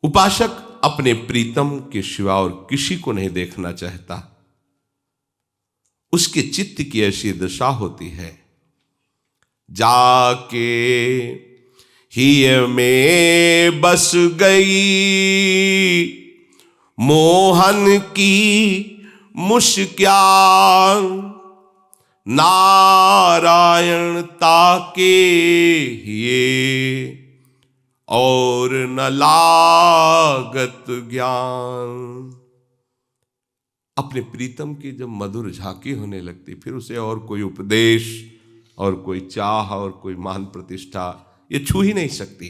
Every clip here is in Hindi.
उपासक अपने प्रीतम के सिवा और किसी को नहीं देखना चाहता। उसके चित्त की ऐसी दशा होती है, जाके ही में बस गई मोहन की मुस्कान, नारायण ताके ये और न लागत ज्ञान। अपने प्रीतम की जब मधुर झांकी होने लगती, फिर उसे और कोई उपदेश और कोई चाह और कोई मान प्रतिष्ठा ये छू ही नहीं सकती।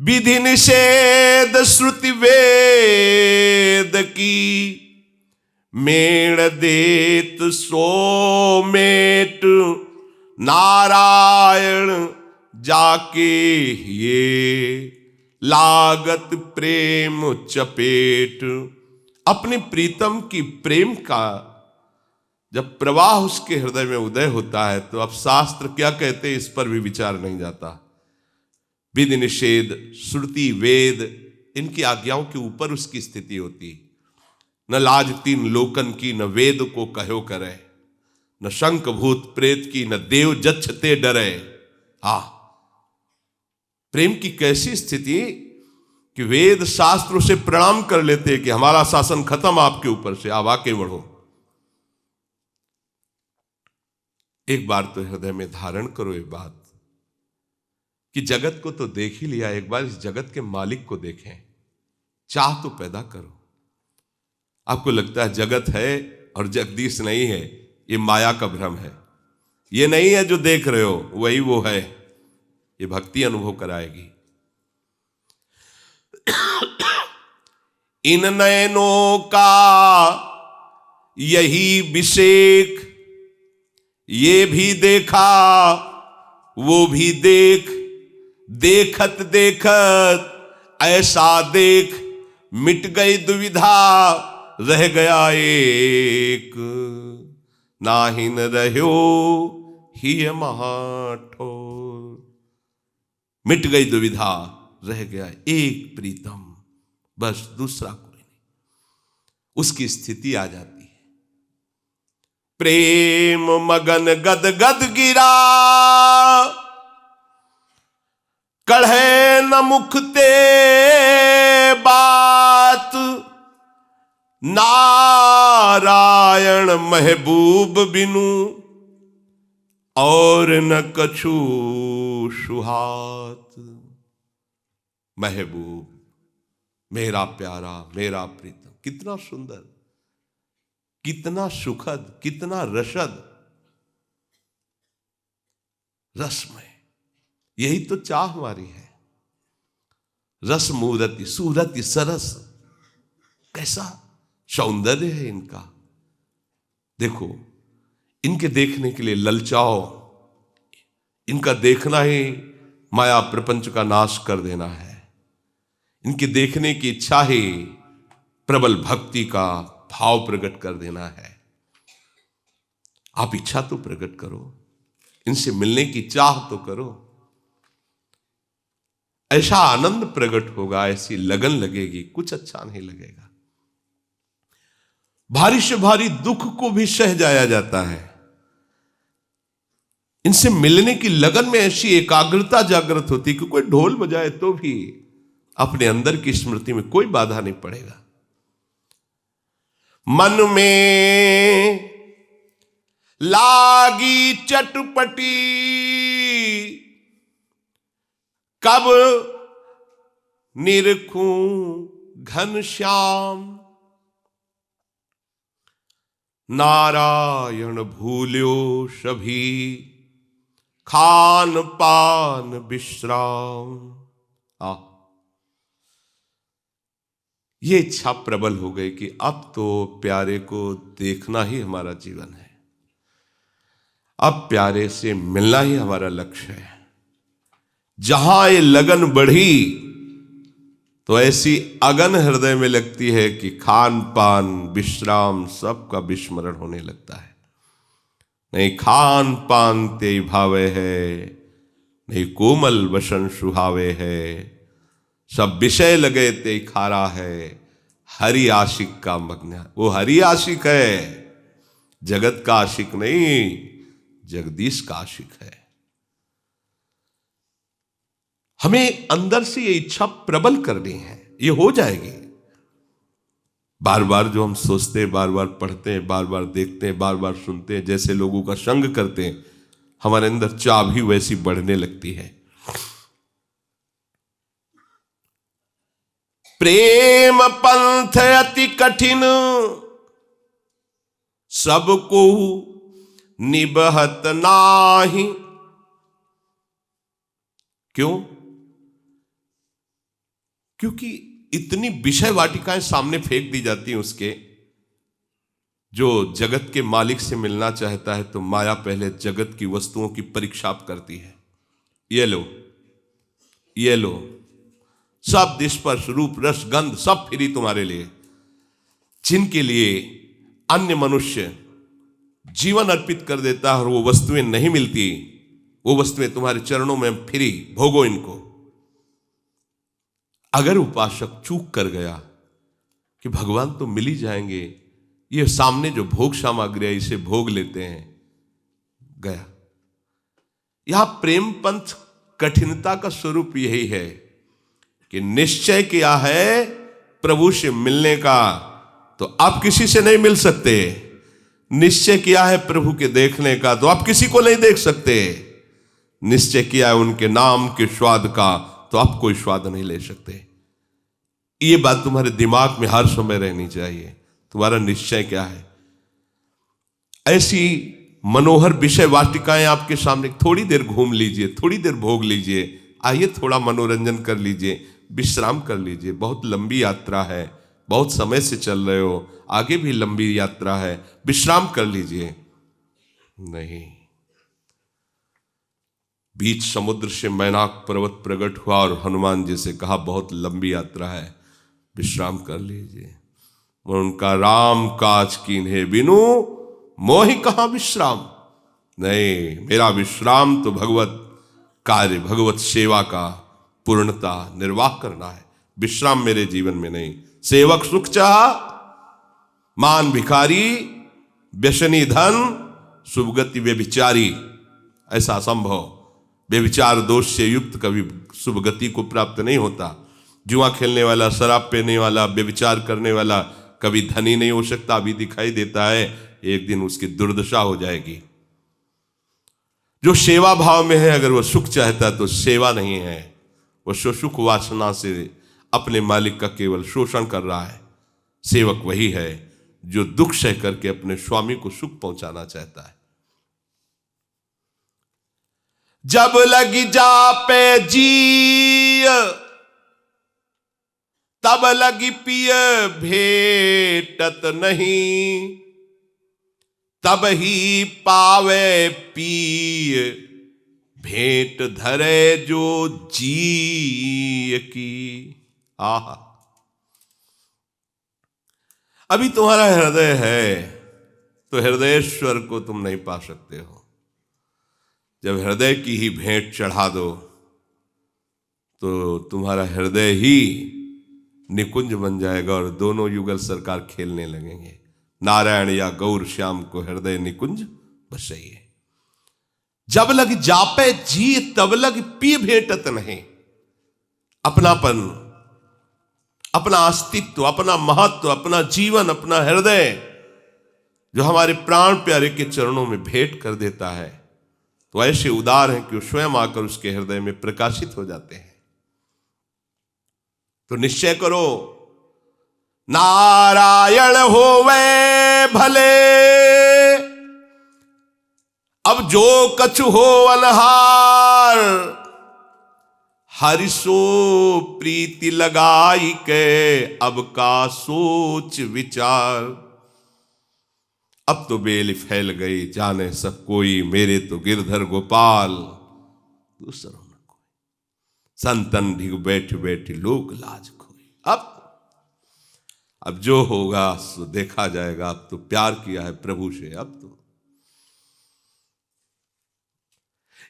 विधि निषेध श्रुति वेद की मेण देत सोमेट, नारायण जाके ये लागत प्रेम चपेट। अपने प्रीतम की प्रेम का जब प्रवाह उसके हृदय में उदय होता है तो अब शास्त्र क्या कहते हैं इस पर भी विचार नहीं जाता। विधि निषेध श्रुति वेद इनकी आज्ञाओं के ऊपर उसकी स्थिति होती। न लाज तीन लोकन की, न वेद को कहो करे, न शंख भूत प्रेत की, न देव जच्छते डरे। प्रेम की कैसी स्थिति कि वेद शास्त्र से प्रणाम कर लेते कि हमारा शासन खत्म आपके ऊपर से, आप आके बढ़ो। एक बार तो हृदय में धारण करो ये बात कि जगत को तो देख ही लिया, एक बार इस जगत के मालिक को देखें, चाह तो पैदा करो। आपको लगता है जगत है और जगदीश नहीं है, ये माया का भ्रम है। ये नहीं है जो देख रहे हो वही वो है, ये भक्ति अनुभव कराएगी। इन नयनों का यही विषेक, ये भी देखा वो भी देख, देखत देखत ऐसा देख, मिट गई दुविधा रह गया एक, नाहिन रह्यो ही महाठोर। मिट गई दुविधा, रह गया एक प्रीतम, बस दूसरा कोई नहीं। उसकी स्थिति आ जाती है। प्रेम मगन गद गद गिरा, कढ़े न मुखते बात, नारायण महबूब बिनु और न कछु सुहात। महबूब मेरा प्यारा, मेरा प्रीतम, कितना सुंदर, कितना सुखद, कितना रसद, रसमय। यही तो चाह हमारी है। रस मूरति सूरति सरस, कैसा सौंदर्य है इनका। देखो, इनके देखने के लिए ललचाओ, इनका देखना ही माया प्रपंच का नाश कर देना है। इनके देखने की इच्छा ही प्रबल भक्ति का भाव प्रकट कर देना है। आप इच्छा तो प्रकट करो, इनसे मिलने की चाह तो करो। ऐसा आनंद प्रकट होगा, ऐसी लगन लगेगी, कुछ अच्छा नहीं लगेगा। भारी से भारी दुख को भी सह जाया जाता है। इनसे मिलने की लगन में ऐसी एकाग्रता जागृत होती कि कोई ढोल बजाए तो भी अपने अंदर की स्मृति में कोई बाधा नहीं पड़ेगा। मन में लागी चटपटी, कब निरखूं घनश्याम, नारायण भूल्यो सभी खान पान विश्राम। ये इच्छा प्रबल हो गई कि अब तो प्यारे को देखना ही हमारा जीवन है, अब प्यारे से मिलना ही हमारा लक्ष्य है। जहां ये लगन बढ़ी तो ऐसी अगन हृदय में लगती है कि खान पान विश्राम सबका विस्मरण होने लगता है। नहीं खान पान ते भावे है, नहीं कोमल वसन सुहावे है, सब विषय लगे ते खारा है, हरि आशिक का मग्न। वो हरि आशिक है, जगत का आशिक नहीं, जगदीश का आशिक है। हमें अंदर से ये इच्छा प्रबल करनी है, ये हो जाएगी। बार बार जो हम सोचते हैं, बार बार पढ़ते हैं, बार बार देखते हैं, बार बार सुनते हैं, जैसे लोगों का संग करते हैं, हमारे अंदर चाह भी वैसी बढ़ने लगती है। प्रेम पंथ अति कठिन, सबको निबहत नाही। क्यों? क्योंकि इतनी विषय वाटिकाएं सामने फेंक दी जाती हैं उसके। जो जगत के मालिक से मिलना चाहता है तो माया पहले जगत की वस्तुओं की परीक्षा करती है। ये लो, ये लो, सब स्पर्श रूप रस गंध सब फ्री तुम्हारे लिए। जिनके लिए अन्य मनुष्य जीवन अर्पित कर देता है और वो वस्तुएं नहीं मिलती, वो वस्तुएं तुम्हारे चरणों में फ्री, भोगो इनको। अगर उपासक चूक कर गया कि भगवान तो मिल ही जाएंगे, ये सामने जो भोग सामग्री है इसे भोग लेते हैं, गया। यहां प्रेम पंथ कठिनता का स्वरूप यही है कि निश्चय किया है प्रभु से मिलने का, तो आप किसी से नहीं मिल सकते। निश्चय किया है प्रभु के देखने का, तो आप किसी को नहीं देख सकते। निश्चय किया है उनके नाम के स्वाद का, तो आप कोई स्वाद नहीं ले सकते। ये बात तुम्हारे दिमाग में हर समय रहनी चाहिए। तुम्हारा निश्चय क्या है? ऐसी मनोहर विषय वाटिकाएं आपके सामने, थोड़ी देर घूम लीजिए, थोड़ी देर भोग लीजिए, आइए थोड़ा मनोरंजन कर लीजिए, विश्राम कर लीजिए। बहुत लंबी यात्रा है, बहुत समय से चल रहे हो, आगे भी लंबी यात्रा है, विश्राम कर लीजिए। नहीं, बीच समुद्र से मैनाक पर्वत प्रकट हुआ और हनुमान जी से कहा बहुत लंबी यात्रा है, विश्राम कर लीजिए। उनका राम काज कीन्हे बिनु मोहि कहाँ विश्राम। नहीं, मेरा विश्राम तो भगवत कार्य, भगवत सेवा का पूर्णता निर्वाह करना है। विश्राम मेरे जीवन में नहीं। सेवक सुख चाह, मान भिखारी, व्यसनी धन, सुभगति व्यभिचारी। ऐसा असंभव। व्यभिचार दोष से युक्त कभी शुभ गति को प्राप्त नहीं होता। जुआ खेलने वाला, शराब पीने वाला, व्यभिचार करने वाला कभी धनी नहीं हो सकता। अभी दिखाई देता है, एक दिन उसकी दुर्दशा हो जाएगी। जो सेवा भाव में है, अगर वह सुख चाहता है तो सेवा नहीं है, वह सुख वासना से अपने मालिक का केवल शोषण कर रहा है। सेवक वही है जो दुख सह करके अपने स्वामी को सुख पहुंचाना चाहता है। जब लगी जापे जी, तब लगी पिय भेटत नहीं, तब ही पावे पिय भेंट धरे जो जी की। आहा, अभी तुम्हारा हृदय है तो हृदयेश्वर को तुम नहीं पा सकते हो। जब हृदय की ही भेंट चढ़ा दो तो तुम्हारा हृदय ही निकुंज बन जाएगा और दोनों युगल सरकार खेलने लगेंगे। नारायण या गौर श्याम को हृदय निकुंज बसइए। जब लग जापे जी, तब लग पी भेटत नहीं। अपनापन, अपना अस्तित्व, अपना महत्व, अपना जीवन, अपना हृदय जो हमारे प्राण प्यारे के चरणों में भेंट कर देता है, तो ऐसे उदार हैं कि वो स्वयं आकर उसके हृदय में प्रकाशित हो जाते हैं। तो निश्चय करो, नारायण होवे भले, अब जो कछु हो अनहार, हरिसो प्रीति लगाई के अब का सोच विचार। अब तो बेल फैल गई, जाने सब कोई, मेरे तो गिरधर गोपाल दूसरों न कोई। संतन ढिग बैठ बैठ लोक लाज खोई। अब जो होगा सो देखा जाएगा। अब तो प्यार किया है प्रभु से, अब तो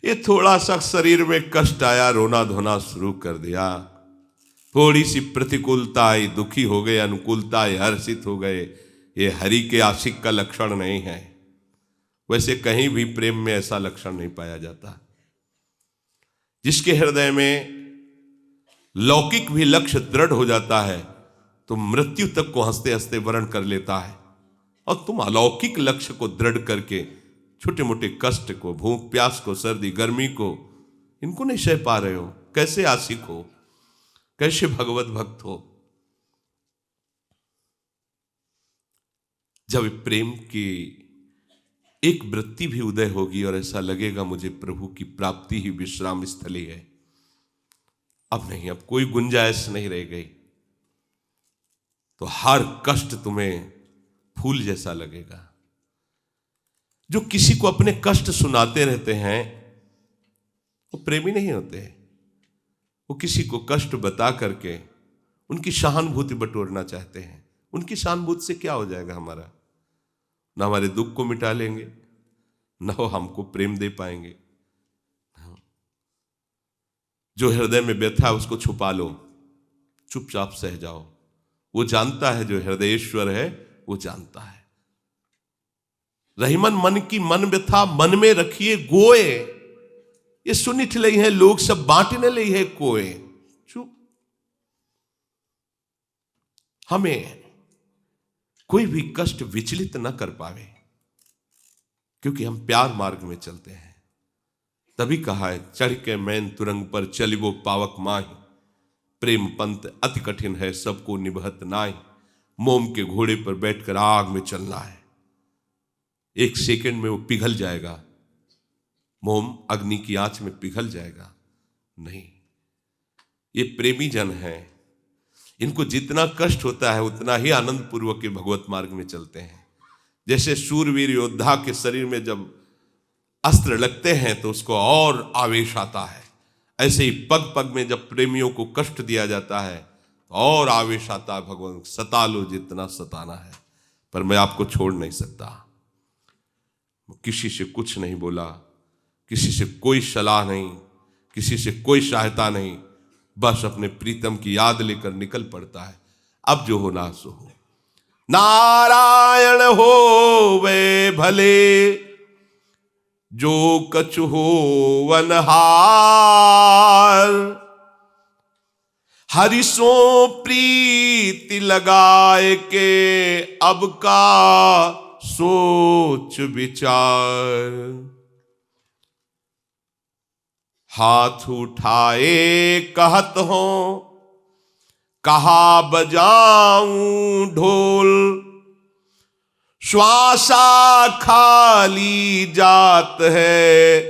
ये थोड़ा सा शरीर में कष्ट आया, रोना धोना शुरू कर दिया, थोड़ी सी प्रतिकूलता आई, दुखी हो गए, अनुकूलता आई, हर्षित हो गए, ये हरि के आशिक का लक्षण नहीं है। वैसे कहीं भी प्रेम में ऐसा लक्षण नहीं पाया जाता। जिसके हृदय में लौकिक भी लक्ष्य दृढ़ हो जाता है तो मृत्यु तक को हंसते हंसते वर्ण कर लेता है, और तुम अलौकिक लक्ष्य को दृढ़ करके छोटे मोटे कष्ट को, भूख प्यास को, सर्दी गर्मी को, इनको नहीं सह पा रहे हो। कैसे आशिक हो, कैसे भगवत भक्त हो? जब प्रेम की एक वृत्ति भी उदय होगी और ऐसा लगेगा मुझे प्रभु की प्राप्ति ही विश्राम स्थली है, अब नहीं, अब कोई गुंजाइश नहीं रह गई, तो हर कष्ट तुम्हें फूल जैसा लगेगा। जो किसी को अपने कष्ट सुनाते रहते हैं वो प्रेमी नहीं होते। वो किसी को कष्ट बता करके उनकी सहानुभूति बटोरना चाहते हैं। उनकी सहानुभूति से क्या हो जाएगा हमारा? ना हमारे दुख को मिटा लेंगे, ना वो हमको प्रेम दे पाएंगे। जो हृदय में व्यथा है उसको छुपा लो, चुपचाप सह जाओ। वो जानता है, जो हृदयेश्वर है वो जानता है। रहीमन मन की मन व्यथा मन में रखिए गोए, ये सुनिठ लई है लोग सब बांटने लई है कोए। चुप। हमें कोई भी कष्ट विचलित न कर पावे, क्योंकि हम प्यार मार्ग में चलते हैं। तभी कहा है, चढ़ के मैन तुरंग पर चलिबो पावक माही, प्रेम पंथ अति कठिन है सबको निभत नाई। मोम के घोड़े पर बैठकर आग में चलना है, एक सेकंड में वो पिघल जाएगा। मोम अग्नि की आंच में पिघल जाएगा नहीं। ये प्रेमी जन हैं, इनको जितना कष्ट होता है उतना ही आनंद पूर्वक के भगवत मार्ग में चलते हैं। जैसे शूरवीर योद्धा के शरीर में जब अस्त्र लगते हैं तो उसको और आवेश आता है, ऐसे ही पग पग में जब प्रेमियों को कष्ट दिया जाता है तो और आवेश आता है। भगवान सता लो जितना सताना है, पर मैं आपको छोड़ नहीं सकता। किसी से कुछ नहीं बोला, किसी से कोई सलाह नहीं, किसी से कोई सहायता नहीं, बस अपने प्रीतम की याद लेकर निकल पड़ता है। अब जो होना सो हो। नारायण हो वे भले, जो कछु हो वनहार, हरि सो प्रीति लगाए के अब का सोच विचार। हाथ उठाए कहत हो, कहा बजाऊं ढोल, श्वासा खाली जात है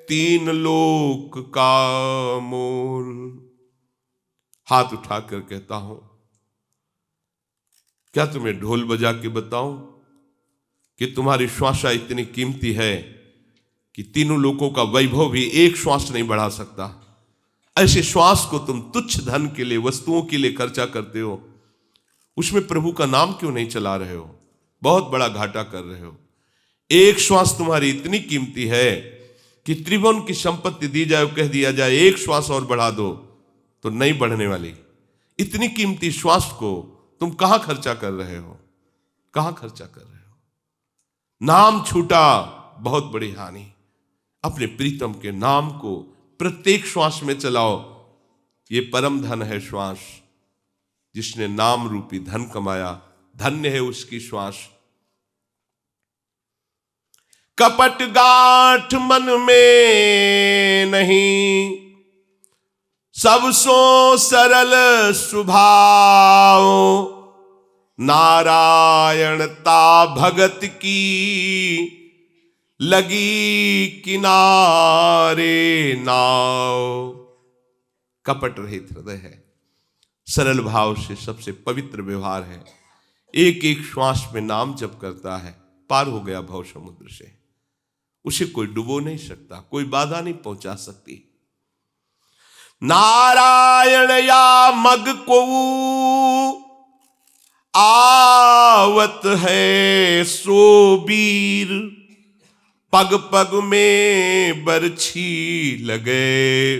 तीन लोक का मोल। हाथ उठाकर कहता हूं, क्या तुम्हें ढोल बजा के बताऊं कि तुम्हारी श्वासा इतनी कीमती है कि तीनों लोगों का वैभव भी एक श्वास नहीं बढ़ा सकता। ऐसे श्वास को तुम तुच्छ धन के लिए, वस्तुओं के लिए खर्चा करते हो, उसमें प्रभु का नाम क्यों नहीं चला रहे हो? बहुत बड़ा घाटा कर रहे हो। एक श्वास तुम्हारी इतनी कीमती है कि त्रिभुवन की संपत्ति दी जाए, कह दिया जाए एक श्वास और बढ़ा दो तो नहीं बढ़ने वाली। इतनी कीमती श्वास को तुम कहां खर्चा कर रहे हो? कहां खर्चा कर रहे हो? नाम छूटा, बहुत बड़ी हानि। अपने प्रीतम के नाम को प्रत्येक श्वास में चलाओ। ये परम धन है श्वास। जिसने नाम रूपी धन कमाया, धन्य है उसकी श्वास। कपट गांठ मन में नहीं, सब सो सरल स्वभाव। नारायणता भगत की लगी किनारे नाव। कपट रहित हृदय है, सरल भाव से सबसे पवित्र व्यवहार है। एक एक श्वास में नाम जप करता है, पार हो गया भव समुद्र से। उसे कोई डुबो नहीं सकता, कोई बाधा नहीं पहुंचा सकती। नारायण या मग को आवत है सो वीर, पग पग में बरछी लगे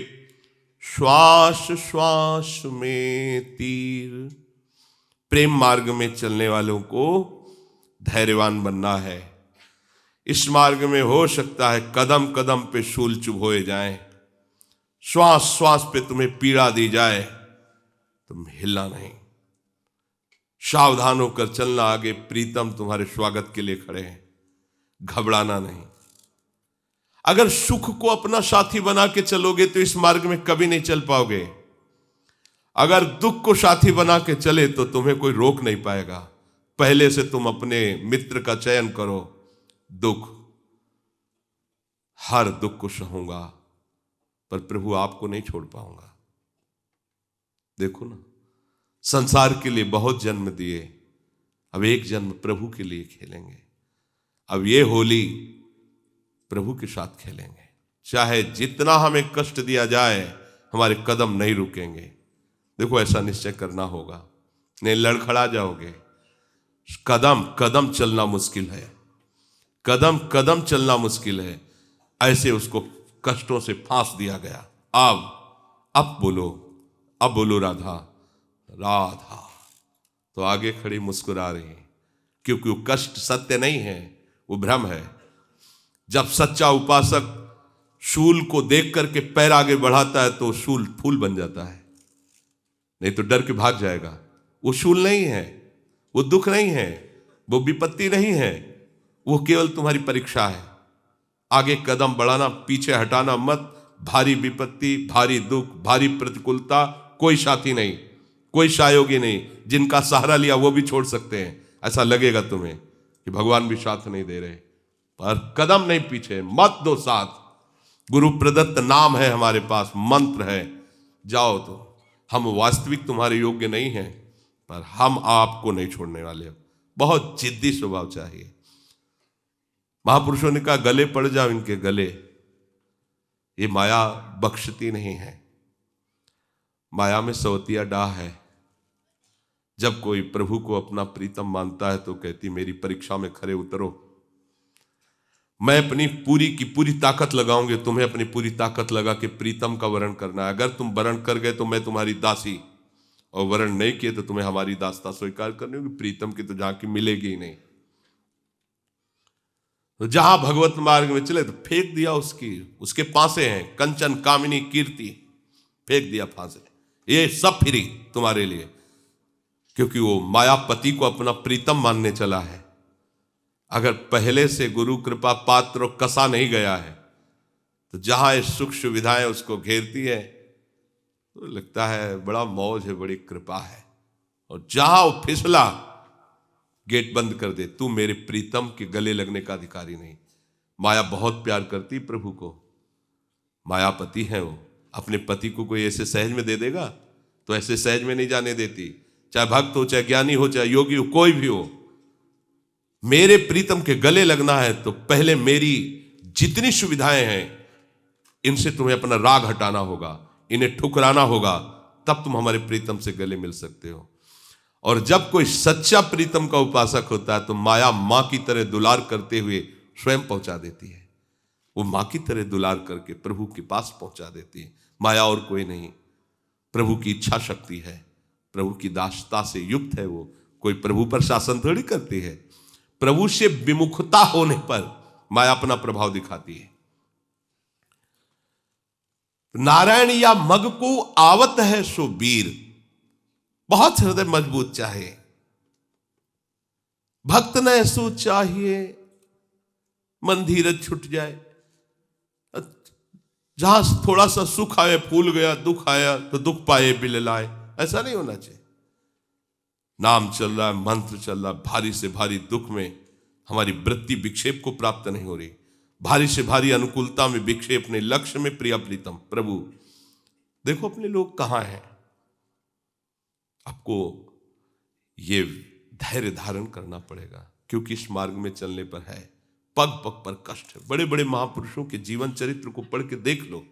श्वास श्वास में तीर। प्रेम मार्ग में चलने वालों को धैर्यवान बनना है। इस मार्ग में हो सकता है कदम कदम पे शूल चुभोए जाएं, श्वास श्वास पे तुम्हें पीड़ा दी जाए, तुम हिलना नहीं, सावधान होकर चलना। आगे प्रीतम तुम्हारे स्वागत के लिए खड़े हैं, घबराना नहीं। अगर सुख को अपना साथी बना के चलोगे तो इस मार्ग में कभी नहीं चल पाओगे। अगर दुख को साथी बना के चले तो तुम्हें कोई रोक नहीं पाएगा। पहले से तुम अपने मित्र का चयन करो। दुख, हर दुख को सहूंगा पर प्रभु आपको नहीं छोड़ पाऊंगा। देखो ना, संसार के लिए बहुत जन्म दिए, अब एक जन्म प्रभु के लिए खेलेंगे। अब ये होली प्रभु के साथ खेलेंगे। चाहे जितना हमें कष्ट दिया जाए, हमारे कदम नहीं रुकेंगे। देखो, ऐसा निश्चय करना होगा, नहीं लड़खड़ा जाओगे। कदम कदम चलना मुश्किल है, कदम कदम चलना मुश्किल है। ऐसे उसको कष्टों से फांस दिया गया। अब बोलो, अब बोलो राधा राधा। तो आगे खड़ी मुस्कुरा रही है, क्योंकि वो कष्ट सत्य नहीं है, वो भ्रम है। जब सच्चा उपासक शूल को देख करके पैर आगे बढ़ाता है तो शूल फूल बन जाता है, नहीं तो डर के भाग जाएगा। वो शूल नहीं है, वो दुख नहीं है, वो विपत्ति नहीं है, वो केवल तुम्हारी परीक्षा है। आगे कदम बढ़ाना, पीछे हटाना मत। भारी विपत्ति, भारी दुख, भारी प्रतिकूलता, कोई साथी नहीं, कोई सहयोगी नहीं। जिनका सहारा लिया वो भी छोड़ सकते हैं। ऐसा लगेगा तुम्हें कि भगवान भी साथ नहीं दे रहे, पर कदम नहीं पीछे, मत दो साथ। गुरु प्रदत्त नाम है हमारे पास, मंत्र है, जाओ। तो हम वास्तविक तुम्हारे योग्य नहीं हैं, पर हम आपको नहीं छोड़ने वाले। बहुत जिद्दी स्वभाव चाहिए। महापुरुषों ने कहा, गले पड़ जाओ इनके गले। ये माया बख्शती नहीं है, माया में सवतिया डाह है। जब कोई प्रभु को अपना प्रीतम मानता है तो कहती, मेरी परीक्षा में खरे उतरो, मैं अपनी पूरी की पूरी ताकत लगाऊंगी। तुम्हें अपनी पूरी ताकत लगा के प्रीतम का वरण करना है। अगर तुम वरण कर गए तो मैं तुम्हारी दासी, और वरण नहीं किए तो तुम्हें हमारी दासता स्वीकार करनी होगी। प्रीतम की तो झांकी मिलेगी ही नहीं। तो जहां भगवत मार्ग में चले तो फेंक दिया उसके पासे हैं कंचन, कामिनी, कीर्ति, फेंक दिया फांसे। ये सब फ्री तुम्हारे लिए, क्योंकि वो मायापति को अपना प्रीतम मानने चला है। अगर पहले से गुरु कृपा पात्र और कसा नहीं गया है तो जहां ये सुख सुविधाएं उसको घेरती है तो लगता है बड़ा मौज है, बड़ी कृपा है। और जहां वो फिसला, गेट बंद कर दे, तू मेरे प्रीतम के गले लगने का अधिकारी नहीं। माया बहुत प्यार करती प्रभु को, मायापति है वो। अपने पति को कोई ऐसे सहज में दे देगा तो ऐसे सहज में नहीं जाने देती। चाहे भक्त हो, चाहे ज्ञानी हो, चाहे योगी हो, कोई भी हो। मेरे प्रीतम के गले लगना है तो पहले मेरी जितनी सुविधाएं हैं इनसे तुम्हें अपना राग हटाना होगा, इन्हें ठुकराना होगा, तब तुम हमारे प्रीतम से गले मिल सकते हो। और जब कोई सच्चा प्रीतम का उपासक होता है तो माया मां की तरह दुलार करते हुए स्वयं पहुंचा देती है। वो मां की तरह दुलार करके प्रभु के पास पहुंचा देती है। माया और कोई नहीं, प्रभु की इच्छा शक्ति है, प्रभु की दासता से युक्त है वो। कोई प्रभु पर शासन थोड़ी करती है। प्रभु से विमुखता होने पर माया अपना प्रभाव दिखाती है। नारायण या मग को आवत है सो वीर। बहुत हृदय मजबूत चाहिए। भक्त न ऐसो चाहिए मन धीरज छुट जाए। जहां थोड़ा सा सुख आए फूल गया, दुख आया तो दुख पाए बिल लाए, ऐसा नहीं होना चाहिए। नाम चल रहा है, मंत्र चल रहा है, भारी से भारी दुख में हमारी वृत्ति विक्षेप को प्राप्त नहीं हो रही, भारी से भारी अनुकूलता में विक्षेप नहीं, लक्ष्य में प्रिया प्रीतम प्रभु। देखो अपने लोग कहां हैं। आपको ये धैर्य धारण करना पड़ेगा, क्योंकि इस मार्ग में चलने पर है, पग पग पर कष्ट है। बड़े बड़े महापुरुषों के जीवन चरित्र को पढ़ के देख लो।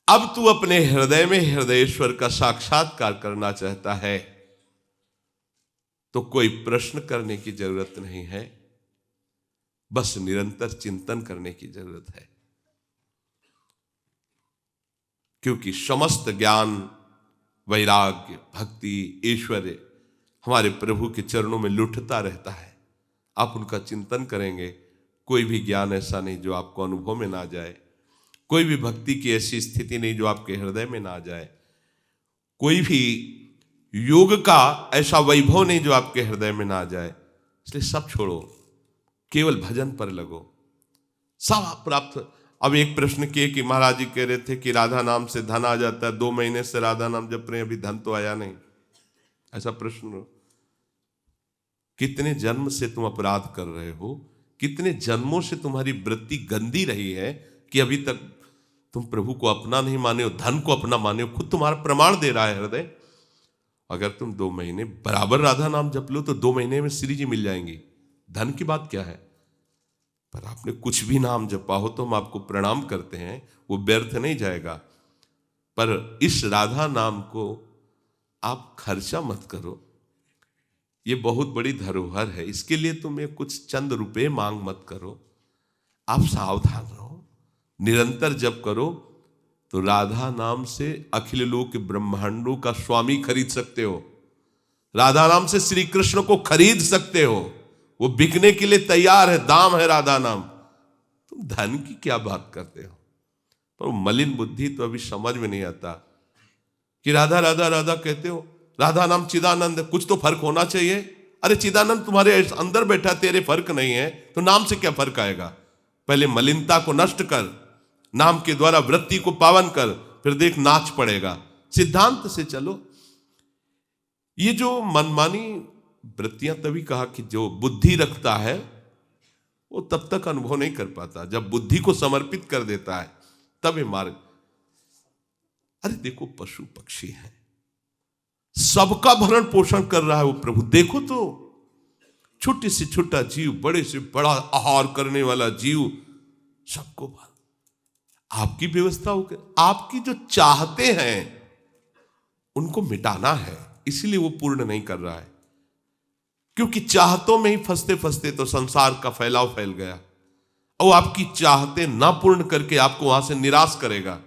अब तू अपने हृदय में हृदयेश्वर का साक्षात्कार करना चाहता है तो कोई प्रश्न करने की जरूरत नहीं है, बस निरंतर चिंतन करने की जरूरत है। क्योंकि समस्त ज्ञान, वैराग्य, भक्ति, ऐश्वर्य हमारे प्रभु के चरणों में लुटता रहता है। आप उनका चिंतन करेंगे, कोई भी ज्ञान ऐसा नहीं जो आपको अनुभव में ना जाए, कोई भी भक्ति की ऐसी स्थिति नहीं जो आपके हृदय में ना जाए, कोई भी योग का ऐसा वैभव नहीं जो आपके हृदय में ना जाए। इसलिए सब छोड़ो, केवल भजन पर लगो, सब आप प्राप्त। अब एक प्रश्न किए कि महाराज जी कह रहे थे कि राधा नाम से धन आ जाता है, 2 महीने से राधा नाम जप रहे हैं, अभी धन तो आया नहीं। ऐसा प्रश्न, कितने जन्म से तुम अपराध कर रहे हो, कितने जन्मों से तुम्हारी वृत्ति गंदी रही है कि अभी तक तुम प्रभु को अपना नहीं माने हो, धन को अपना माने हो। खुद तुम्हारा प्रमाण दे रहा है हृदय। अगर तुम 2 महीने बराबर राधा नाम जप लो तो 2 महीने में श्री जी मिल जाएंगी। धन की बात क्या है? पर आपने कुछ भी नाम जपा हो तो हम आपको प्रणाम करते हैं, वो व्यर्थ नहीं जाएगा। पर इस राधा नाम को आप खर्चा मत करो, ये बहुत बड़ी धरोहर है। इसके लिए तुम्हें कुछ चंद रुपए मांग मत करो। आप सावधान रहो, निरंतर जप करो तो राधा नाम से अखिल लोक ब्रह्मांडों का स्वामी खरीद सकते हो। राधा नाम से श्री कृष्ण को खरीद सकते हो, वो बिकने के लिए तैयार है, दाम है राधा नाम। तुम धन की क्या बात करते हो? पर वो मलिन बुद्धि तो अभी समझ में नहीं आता कि राधा राधा राधा कहते हो, राधा नाम चिदानंद, कुछ तो फर्क होना चाहिए। अरे चिदानंद तुम्हारे अंदर बैठा, तेरे फर्क नहीं है तो नाम से क्या फर्क आएगा? पहले मलिनता को नष्ट कर, नाम के द्वारा वृत्ति को पावन कर, फिर देख नाच पड़ेगा। सिद्धांत से चलो। ये जो मनमानी वृत्तियां, तभी कहा कि जो बुद्धि रखता है वो तब तक अनुभव नहीं कर पाता, जब बुद्धि को समर्पित कर देता है तब ये मार्ग। अरे देखो, पशु पक्षी है, सबका भरण पोषण कर रहा है वो प्रभु। देखो तो, छोटे से छोटा जीव, बड़े से बड़ा आहार करने वाला जीव, सबको आपकी व्यवस्था हो। आपकी जो चाहते हैं उनको मिटाना है, इसीलिए वो पूर्ण नहीं कर रहा है। क्योंकि चाहतों में ही फंसते फंसते तो संसार का फैलाव फैल गया। और आपकी चाहते ना पूर्ण करके आपको वहां से निराश करेगा,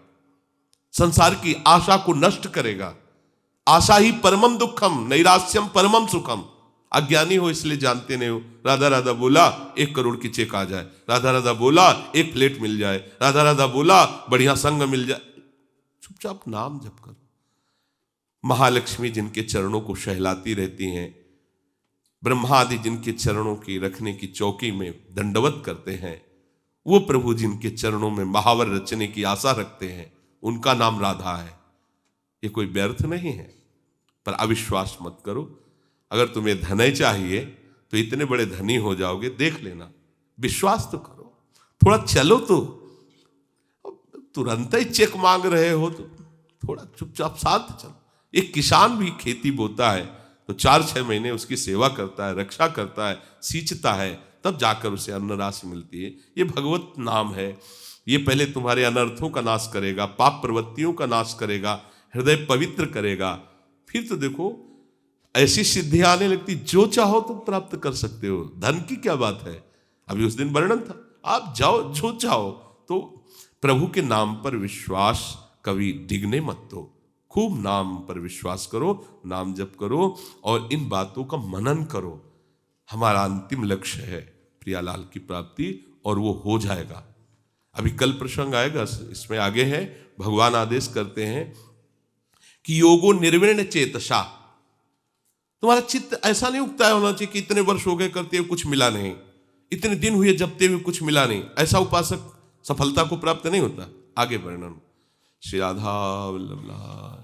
संसार की आशा को नष्ट करेगा। आशा ही परमम दुखम, नैराश्यम परमम सुखम। अज्ञानी हो इसलिए जानते नहीं हो। राधा राधा बोला 1 करोड़ की चेक आ जाए, राधा राधा बोला 1 फ्लैट मिल जाए, राधा राधा बोला बढ़िया संग मिल जाए। चुपचाप नाम जप करो। महालक्ष्मी जिनके चरणों को सहलाती रहती हैं, ब्रह्मा आदि जिनके चरणों की रखने की चौकी में दंडवत करते हैं, वो प्रभु जिनके चरणों में महावर रचने की आशा रखते हैं, उनका नाम राधा है। ये कोई व्यर्थ नहीं है। पर अविश्वास मत करो। अगर तुम्हें धन चाहिए तो इतने बड़े धनी हो जाओगे, देख लेना। विश्वास तो करो, थोड़ा चलो तो। तुरंत ही चेक मांग रहे हो तो थोड़ा चुपचाप शांत चलो। एक किसान भी खेती बोता है तो 4-6 महीने उसकी सेवा करता है, रक्षा करता है, सींचता है, तब जाकर उसे अन्न राशि मिलती है। ये भगवत नाम है। ये पहले तुम्हारे अनर्थों का नाश करेगा, पाप प्रवृत्तियों का नाश करेगा, हृदय पवित्र करेगा। फिर तो देखो ऐसी सिद्धियां आने लगती, जो चाहो तुम प्राप्त कर सकते हो। धन की क्या बात है? अभी उस दिन वर्णन था, आप जाओ जो चाहो। तो प्रभु के नाम पर विश्वास कभी डिगने मत दो। खूब नाम पर विश्वास करो, नाम जप करो और इन बातों का मनन करो। हमारा अंतिम लक्ष्य है प्रियालाल की प्राप्ति, और वो हो जाएगा। अभी कल प्रसंग आएगा, इसमें आगे है। भगवान आदेश करते हैं कि योगो निर्विण्ण चेतसा। तुम्हारा चित्त ऐसा नहीं उगता होना चाहिए कि इतने वर्ष हो गए करते हुए कुछ मिला नहीं, इतने दिन हुए जपते हुए कुछ मिला नहीं। ऐसा उपासक सफलता को प्राप्त नहीं होता। आगे वर्णन। श्री राधा वल्लभ लाल।